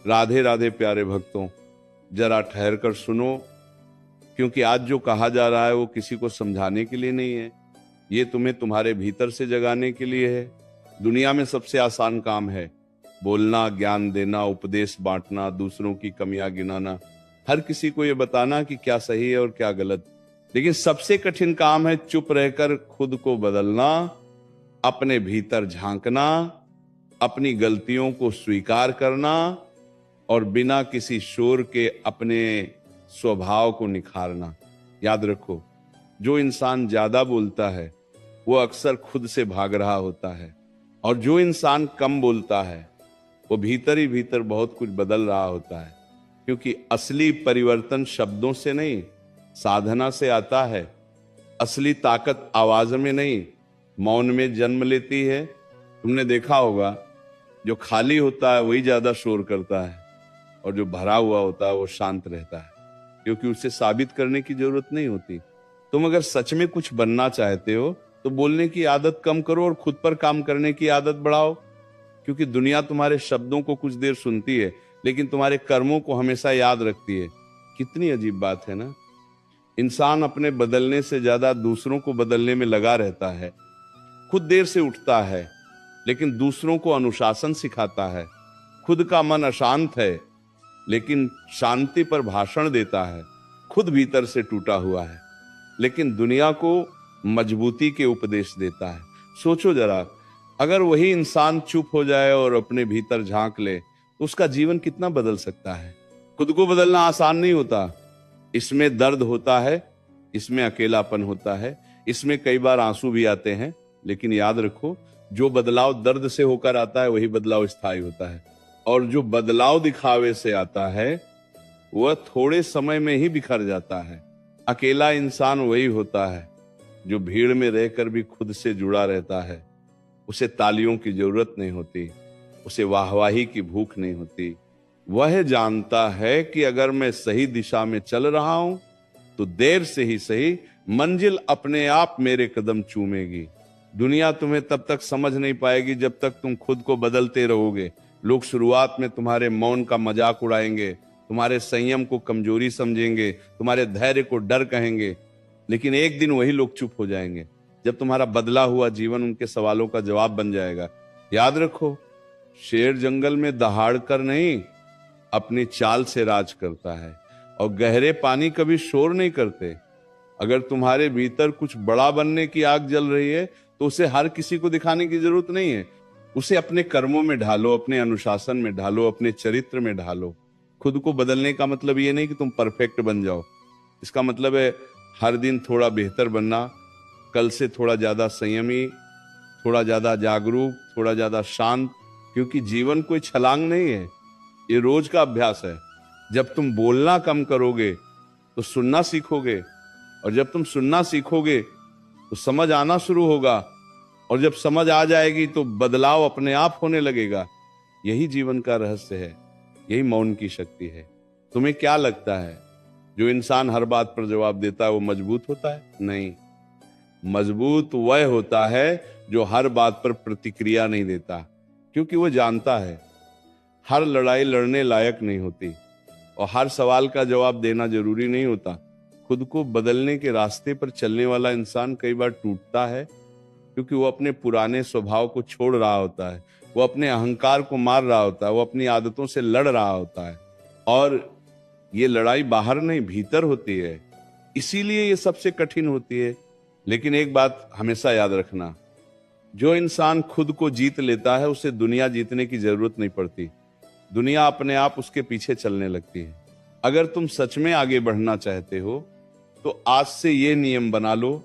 राधे राधे प्यारे भक्तों, जरा ठहर कर सुनो, क्योंकि आज जो कहा जा रहा है वो किसी को समझाने के लिए नहीं है, ये तुम्हें तुम्हारे भीतर से जगाने के लिए है। दुनिया में सबसे आसान काम है बोलना, ज्ञान देना, उपदेश बांटना, दूसरों की कमियां गिनाना, हर किसी को ये बताना कि क्या सही है और क्या गलत। लेकिन सबसे कठिन काम है चुप रहकर खुद को बदलना, अपने भीतर झांकना, अपनी गलतियों को स्वीकार करना और बिना किसी शोर के अपने स्वभाव को निखारना। याद रखो, जो इंसान ज्यादा बोलता है वो अक्सर खुद से भाग रहा होता है, और जो इंसान कम बोलता है वो भीतर ही भीतर बहुत कुछ बदल रहा होता है। क्योंकि असली परिवर्तन शब्दों से नहीं, साधना से आता है। असली ताकत आवाज में नहीं, मौन में जन्म लेती है। तुमने देखा होगा, जो खाली होता है वही ज्यादा शोर करता है, और जो भरा हुआ होता है वो शांत रहता है, क्योंकि उसे साबित करने की जरूरत नहीं होती। तुम अगर सच में कुछ बनना चाहते हो तो बोलने की आदत कम करो और खुद पर काम करने की आदत बढ़ाओ। क्योंकि दुनिया तुम्हारे शब्दों को कुछ देर सुनती है, लेकिन तुम्हारे कर्मों को हमेशा याद रखती है। कितनी अजीब बात है ना। इंसान अपने बदलने से ज्यादा दूसरों को बदलने में लगा रहता है। खुद देर से उठता है लेकिन दूसरों को अनुशासन सिखाता है। खुद का मन अशांत है लेकिन शांति पर भाषण देता है। खुद भीतर से टूटा हुआ है लेकिन दुनिया को मजबूती के उपदेश देता है। सोचो जरा, अगर वही इंसान चुप हो जाए और अपने भीतर झांक ले तो उसका जीवन कितना बदल सकता है। खुद को बदलना आसान नहीं होता। इसमें दर्द होता है, इसमें अकेलापन होता है, इसमें कई बार आंसू भी आते हैं। लेकिन याद रखो, जो बदलाव दर्द से होकर आता है वही बदलाव स्थायी होता है, और जो बदलाव दिखावे से आता है वह थोड़े समय में ही बिखर जाता है। अकेला इंसान वही होता है जो भीड़ में रहकर भी खुद से जुड़ा रहता है। उसे तालियों की जरूरत नहीं होती, उसे वाहवाही की भूख नहीं होती। वह जानता है कि अगर मैं सही दिशा में चल रहा हूं तो देर से ही सही मंजिल अपने आप मेरे कदम चूमेगी। दुनिया तुम्हें तब तक समझ नहीं पाएगी जब तक तुम खुद को बदलते रहोगे। लोग शुरुआत में तुम्हारे मौन का मजाक उड़ाएंगे, तुम्हारे संयम को कमजोरी समझेंगे, तुम्हारे धैर्य को डर कहेंगे। लेकिन एक दिन वही लोग चुप हो जाएंगे जब तुम्हारा बदला हुआ जीवन उनके सवालों का जवाब बन जाएगा। याद रखो, शेर जंगल में दहाड़ कर नहीं, अपनी चाल से राज करता है, और गहरे पानी कभी शोर नहीं करते। अगर तुम्हारे भीतर कुछ बड़ा बनने की आग जल रही है तो उसे हर किसी को दिखाने की जरूरत नहीं है। उसे अपने कर्मों में ढालो, अपने अनुशासन में ढालो, अपने चरित्र में ढालो। खुद को बदलने का मतलब ये नहीं कि तुम परफेक्ट बन जाओ। इसका मतलब है हर दिन थोड़ा बेहतर बनना, कल से थोड़ा ज्यादा संयमी, थोड़ा ज्यादा जागरूक, थोड़ा ज्यादा शांत। क्योंकि जीवन कोई छलांग नहीं है, ये रोज का अभ्यास है। जब तुम बोलना कम करोगे तो सुनना सीखोगे, और जब तुम सुनना सीखोगे तो समझ आना शुरू होगा, और जब समझ आ जाएगी तो बदलाव अपने आप होने लगेगा। यही जीवन का रहस्य है, यही मौन की शक्ति है। तुम्हें क्या लगता है, जो इंसान हर बात पर जवाब देता है वो मजबूत होता है? नहीं, मजबूत वह होता है जो हर बात पर प्रतिक्रिया नहीं देता। क्योंकि वो जानता है हर लड़ाई लड़ने लायक नहीं होती, और हर सवाल का जवाब देना जरूरी नहीं होता। खुद को बदलने के रास्ते पर चलने वाला इंसान कई बार टूटता है क्योंकि वो अपने पुराने स्वभाव को छोड़ रहा होता है, वो अपने अहंकार को मार रहा होता है, वो अपनी आदतों से लड़ रहा होता है। और ये लड़ाई बाहर नहीं, भीतर होती है, इसीलिए ये सबसे कठिन होती है। लेकिन एक बात हमेशा याद रखना, जो इंसान खुद को जीत लेता है उसे दुनिया जीतने की जरूरत नहीं पड़ती। दुनिया अपने आप उसके पीछे चलने लगती है। अगर तुम सच में आगे बढ़ना चाहते हो तो आज से ये नियम बना लो,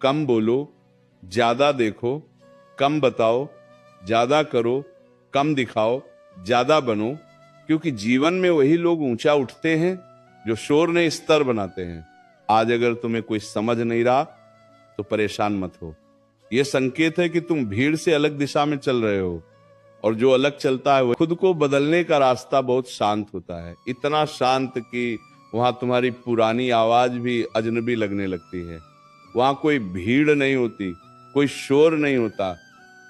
कम बोलो, ज्यादा देखो, कम बताओ, ज्यादा करो, कम दिखाओ, ज्यादा बनो। क्योंकि जीवन में वही लोग ऊंचा उठते हैं जो शोर ने स्तर बनाते हैं। आज अगर तुम्हें कोई समझ नहीं रहा तो परेशान मत हो, यह संकेत है कि तुम भीड़ से अलग दिशा में चल रहे हो, और जो अलग चलता है वो खुद को बदलने का रास्ता बहुत शांत होता है। इतना शांत कि वहां तुम्हारी पुरानी आवाज भी अजनबी लगने लगती है। वहां कोई भीड़ नहीं होती, कोई शोर नहीं होता,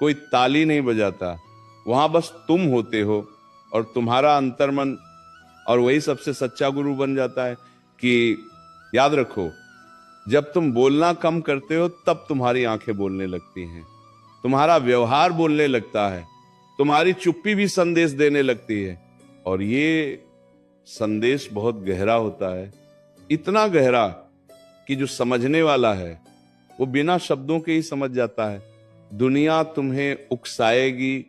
कोई ताली नहीं बजाता। वहां बस तुम होते हो, और तुम्हारा अंतर्मन, और वही सबसे सच्चा गुरु बन जाता है। कि याद रखो, जब तुम बोलना कम करते हो तब तुम्हारी आंखें बोलने लगती हैं, तुम्हारा व्यवहार बोलने लगता है, तुम्हारी चुप्पी भी संदेश देने लगती है। और ये संदेश बहुत गहरा होता है, इतना गहरा कि जो समझने वाला है वो बिना शब्दों के ही समझ जाता है। दुनिया तुम्हें उकसाएगी,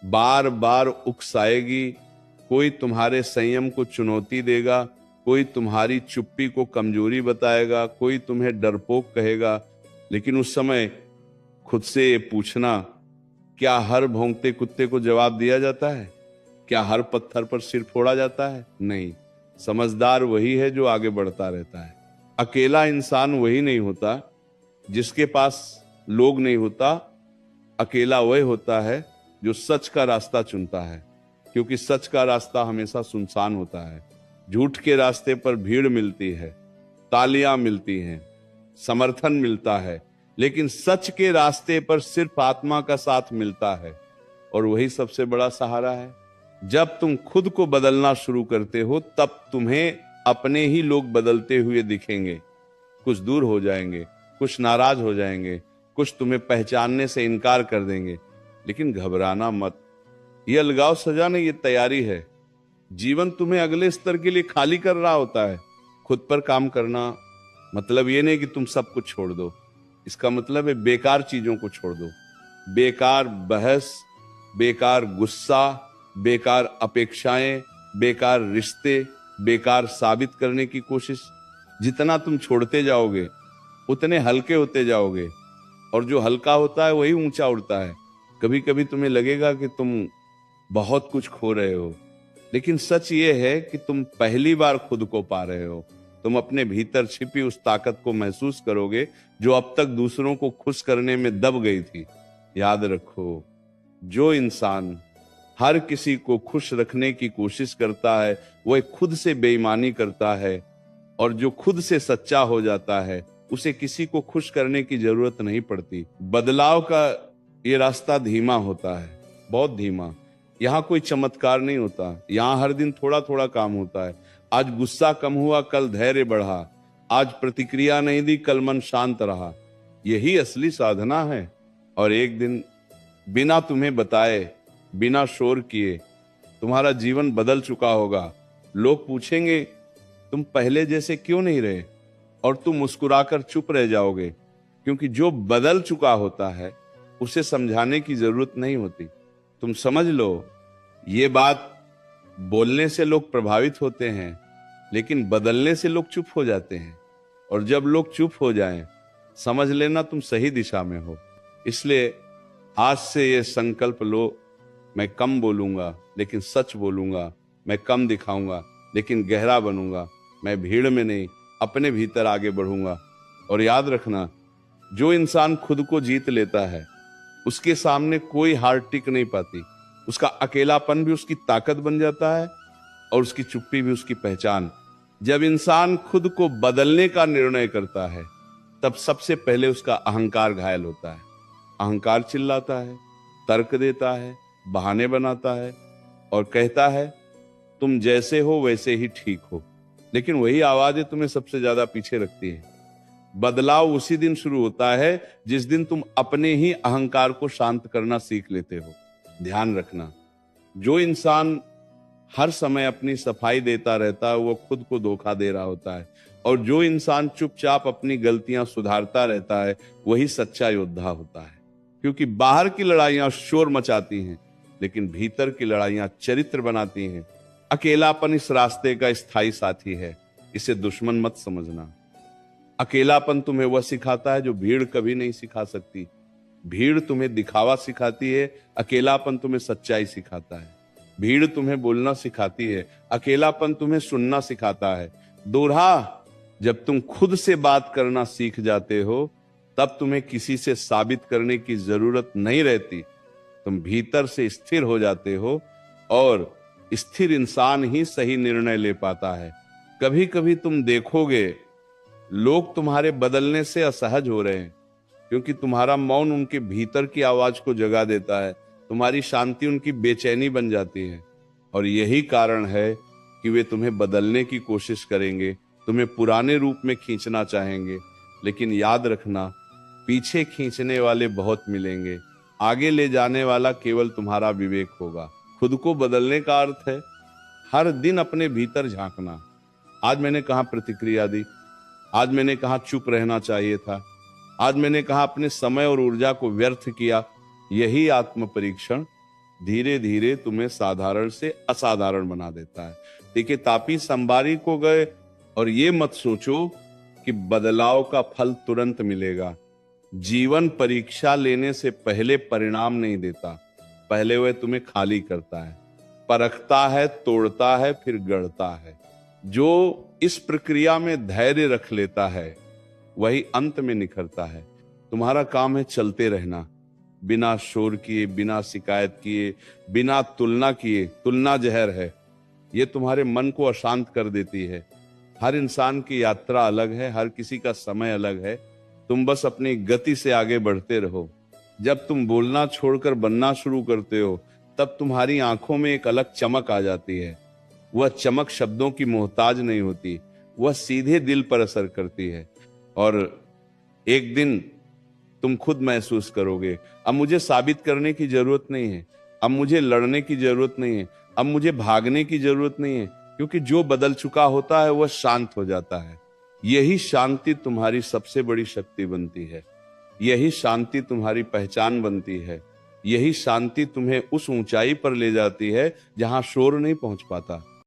बार बार उकसाएगी, कोई तुम्हारे संयम को चुनौती देगा, कोई तुम्हारी चुप्पी को कमजोरी बताएगा, कोई तुम्हें डरपोक कहेगा। लेकिन उस समय खुद से ये पूछना, क्या हर भौंकते कुत्ते को जवाब दिया जाता है? क्या हर पत्थर पर सिर फोड़ा जाता है? नहीं। समझदार वही है जो आगे बढ़ता रहता है। अकेला इंसान वही नहीं होता जिसके पास लोग नहीं होता। अकेला वही होता है जो सच का रास्ता चुनता है, क्योंकि सच का रास्ता हमेशा सुनसान होता है। झूठ के रास्ते पर भीड़ मिलती है, तालियां मिलती हैं, समर्थन मिलता है, लेकिन सच के रास्ते पर सिर्फ आत्मा का साथ मिलता है, और वही सबसे बड़ा सहारा है। जब तुम खुद को बदलना शुरू करते हो तब तुम्हें अपने ही लोग बदलते हुए दिखेंगे। कुछ दूर हो जाएंगे, कुछ नाराज हो जाएंगे, कुछ तुम्हें पहचानने से इनकार कर देंगे, लेकिन घबराना मत। ये अलगाव सजा नहीं, ये तैयारी है। जीवन तुम्हें अगले स्तर के लिए खाली कर रहा होता है। खुद पर काम करना मतलब ये नहीं कि तुम सब कुछ छोड़ दो, इसका मतलब है बेकार चीजों को छोड़ दो। बेकार बहस, बेकार गुस्सा, बेकार अपेक्षाएं, बेकार रिश्ते, बेकार साबित करने की कोशिश। जितना तुम छोड़ते जाओगे उतने हल्के होते जाओगे, और जो हल्का होता है वही ऊंचा उड़ता है। कभी कभी तुम्हें लगेगा कि तुम बहुत कुछ खो रहे हो, लेकिन सच ये है कि तुम पहली बार खुद को पा रहे हो। तुम अपने भीतर छिपी उस ताकत को महसूस करोगे जो अब तक दूसरों को खुश करने में दब गई थी। याद रखो, जो इंसान हर किसी को खुश रखने की कोशिश करता है वह खुद से बेईमानी करता है, और जो खुद से सच्चा हो जाता है उसे किसी को खुश करने की जरूरत नहीं पड़ती। बदलाव का ये रास्ता धीमा होता है, बहुत धीमा। यहाँ कोई चमत्कार नहीं होता, यहाँ हर दिन थोड़ा थोड़ा काम होता है। आज गुस्सा कम हुआ, कल धैर्य बढ़ा। आज प्रतिक्रिया नहीं दी, कल मन शांत रहा। यही असली साधना है। और एक दिन बिना तुम्हें बताए, बिना शोर किए, तुम्हारा जीवन बदल चुका होगा। लोग पूछेंगे, तुम पहले जैसे क्यों नहीं रहे? और तुम मुस्कुराकर चुप रह जाओगे, क्योंकि जो बदल चुका होता है उसे समझाने की जरूरत नहीं होती। तुम समझ लो, ये बात बोलने से लोग प्रभावित होते हैं, लेकिन बदलने से लोग चुप हो जाते हैं। और जब लोग चुप हो जाएं, समझ लेना तुम सही दिशा में हो। इसलिए आज से ये संकल्प लो, मैं कम बोलूंगा लेकिन सच बोलूंगा, मैं कम दिखाऊंगा लेकिन गहरा बनूंगा, मैं भीड़ में नहीं अपने भीतर आगे बढ़ूंगा। और याद रखना, जो इंसान खुद को जीत लेता है उसके सामने कोई हार टिक नहीं पाती। उसका अकेलापन भी उसकी ताकत बन जाता है, और उसकी चुप्पी भी उसकी पहचान। जब इंसान खुद को बदलने का निर्णय करता है तब सबसे पहले उसका अहंकार घायल होता है। अहंकार चिल्लाता है, तर्क देता है, बहाने बनाता है, और कहता है तुम जैसे हो वैसे ही ठीक हो। लेकिन वही आवाजें तुम्हें सबसे ज्यादा पीछे रखती है। बदलाव उसी दिन शुरू होता है जिस दिन तुम अपने ही अहंकार को शांत करना सीख लेते हो। ध्यान रखना, जो इंसान हर समय अपनी सफाई देता रहता है वो खुद को धोखा दे रहा होता है, और जो इंसान चुपचाप अपनी गलतियां सुधारता रहता है वही सच्चा योद्धा होता है। क्योंकि बाहर की लड़ाइयां शोर मचाती हैं, लेकिन भीतर की लड़ाइयां चरित्र बनाती हैं। अकेलापन इस रास्ते का स्थायी साथी है, इसे दुश्मन मत समझना। अकेलापन तुम्हें वह सिखाता है जो भीड़ कभी नहीं सिखा सकती। भीड़ तुम्हें दिखावा सिखाती है, अकेलापन तुम्हें सच्चाई सिखाता है। भीड़ तुम्हें बोलना सिखाती है, अकेलापन तुम्हें सुनना सिखाता है। दोहरा, जब तुम खुद से बात करना सीख जाते हो तब तुम्हें किसी से साबित करने की जरूरत नहीं रहती। तुम भीतर से स्थिर हो जाते हो, और स्थिर इंसान ही सही निर्णय ले पाता है। कभी कभी तुम देखोगे लोग तुम्हारे बदलने से असहज हो रहे हैं, क्योंकि तुम्हारा मौन उनके भीतर की आवाज को जगा देता है, तुम्हारी शांति उनकी बेचैनी बन जाती है। और यही कारण है कि वे तुम्हें बदलने की कोशिश करेंगे, तुम्हें पुराने रूप में खींचना चाहेंगे। लेकिन याद रखना, पीछे खींचने वाले बहुत मिलेंगे, आगे ले जाने वाला केवल तुम्हारा विवेक होगा। खुद को बदलने का अर्थ है हर दिन अपने भीतर झांकना। आज मैंने कहाँ प्रतिक्रिया दी, आज मैंने कहाँ चुप रहना चाहिए था, आज मैंने कहा अपने समय और ऊर्जा को व्यर्थ किया। यही आत्म परीक्षण धीरे धीरे तुम्हें साधारण से असाधारण बना देता है। देखिए, तापी संबारी को गए और ये मत सोचो कि बदलाव का फल तुरंत मिलेगा। जीवन परीक्षा लेने से पहले परिणाम नहीं देता, पहले वह तुम्हें खाली करता है, परखता है, तोड़ता है, फिर गढ़ता है। जो इस प्रक्रिया में धैर्य रख लेता है वही अंत में निखरता है। तुम्हारा काम है चलते रहना, बिना शोर किए, बिना शिकायत किए, बिना तुलना किए। तुलना जहर है, ये तुम्हारे मन को अशांत कर देती है। हर इंसान की यात्रा अलग है, हर किसी का समय अलग है। तुम बस अपनी गति से आगे बढ़ते रहो। जब तुम बोलना छोड़कर बनना शुरू करते हो, तब तुम्हारी आंखों में एक अलग चमक आ जाती है। वह चमक शब्दों की मोहताज नहीं होती, वह सीधे दिल पर असर करती है। और एक दिन तुम खुद महसूस करोगे, अब मुझे साबित करने की जरूरत नहीं है, अब मुझे लड़ने की जरूरत नहीं है, अब मुझे भागने की जरूरत नहीं है, क्योंकि जो बदल चुका होता है वह शांत हो जाता है। यही शांति तुम्हारी सबसे बड़ी शक्ति बनती है, यही शांति तुम्हारी पहचान बनती है, यही शांति तुम्हें उस ऊंचाई पर ले जाती है जहां शोर नहीं पहुंच पाता।